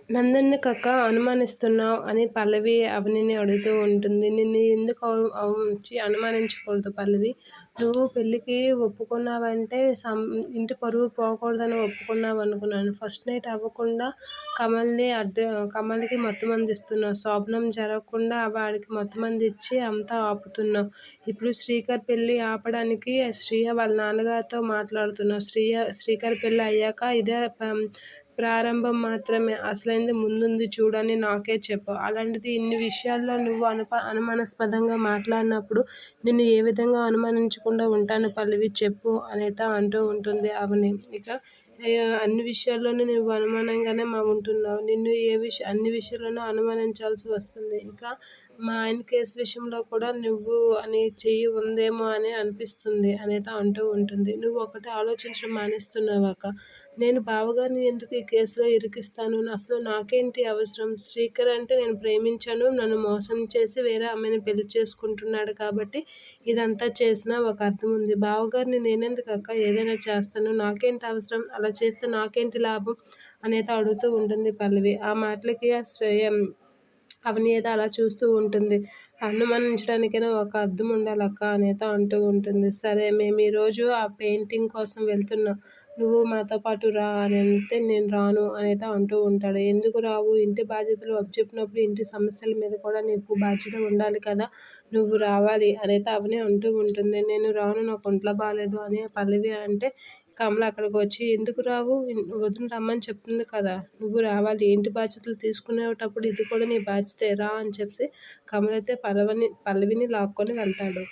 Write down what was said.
నన్నెందుకక్కా అనుమానిస్తున్నావ్ అని పల్లవి అవనిని అడుగుతూ ఉంటుంది. నిన్ను ఎందుకు అనుమానించకూడదు పల్లవి. నువ్వు పెళ్ళికి ఒప్పుకున్నావంటే ఇంటి పరువు పోకూడదని ఒప్పుకున్నావనుకున్నాను. ఫస్ట్ నైట్ అవ్వకుండా కమల్కి మత్తుమందిస్తున్నావు. శోభనం జరగకుండా వాడికి మత్తుమందిచ్చి అంతా ఆపుతున్నావు. ఇప్పుడు శ్రీకర్ పెళ్ళి ఆపడానికి శ్రియ వాళ్ళ నాన్నగారితో మాట్లాడుతున్నావు. శ్రీకర్ పెళ్ళి అయ్యాక ఇదే ప్రారంభం మాత్రమే. అసలైంది ముందుంది చూడు అని నాకే చెప్పావు. అలాంటిది ఇన్ని విషయాల్లో నువ్వు అనుమానాస్పదంగా మాట్లాడినప్పుడు నిన్ను ఏ విధంగా అనుమానించకుండా ఉంటాను పల్లవి చెప్పు అనేత అంటూ ఉంటుంది అవని. ఇక అన్ని విషయాల్లోనూ నువ్వు అనుమానంగానే ఉంటున్నావు. నిన్ను అన్ని విషయాల్లోనూ అనుమానించాల్సి వస్తుంది. ఇక మా ఆయన కేసు విషయంలో కూడా నువ్వు అని చెయ్యి ఉందేమో అని అనిపిస్తుంది అనేత అంటూ ఉంటుంది. నువ్వు ఒకటి ఆలోచించడం మానేస్తున్నావు అక్క. నేను బావగారిని ఎందుకు ఈ కేసులో ఇరికిస్తాను? అసలు నాకేంటి అవసరం? శ్రీకర్ అంటే నేను ప్రేమించాను. నన్ను మోసం చేసి వేరే అమ్మాయిని పెళ్లి చేసుకుంటున్నాడు కాబట్టి ఇదంతా చేసినా ఒక అర్థం ఉంది. బావగారిని నేనెందుకు అక్క ఏదైనా చేస్తాను? నాకేంటి అవసరం? అలా చేస్తే నాకేంటి లాభం? అనేత అడుగుతూ ఉంటుంది పల్లవి. ఆ మాటలకి అవని ఏదో అలా చూస్తూ ఉంటుంది. అనుమానించడానికైనా ఒక అర్థం ఉండాలక్క అనేత అంటూ ఉంటుంది. సరే మేము ఈరోజు ఆ పెయింటింగ్ కోసం వెళ్తున్నాం. నువ్వు మాతో పాటు రా అని అంటే నేను రాను అనేత అంటూ ఉంటాడు. ఎందుకు రావు? ఇంటి బాధ్యతలు అప్పచెప్పినప్పుడు ఇంటి సమస్యల మీద కూడా నీకు బాధ్యత ఉండాలి కదా. నువ్వు రావాలి అనేత అవని అంటూ ఉంటుంది. నేను రాను, నాకు ఒంట్లో బాగాలేదు అని పల్లవి అంటే కమల అక్కడికి వచ్చి ఎందుకు రావు? వదిన రమ్మని చెప్తుంది కదా. నువ్వు రావాలి. ఇంటి బాధ్యతలు తీసుకునేటప్పుడు ఇది కూడా నీ బాధ్యతే రా అని చెప్పి కమల అయితే పల్లవిని లాక్కొని వెళ్తాడు.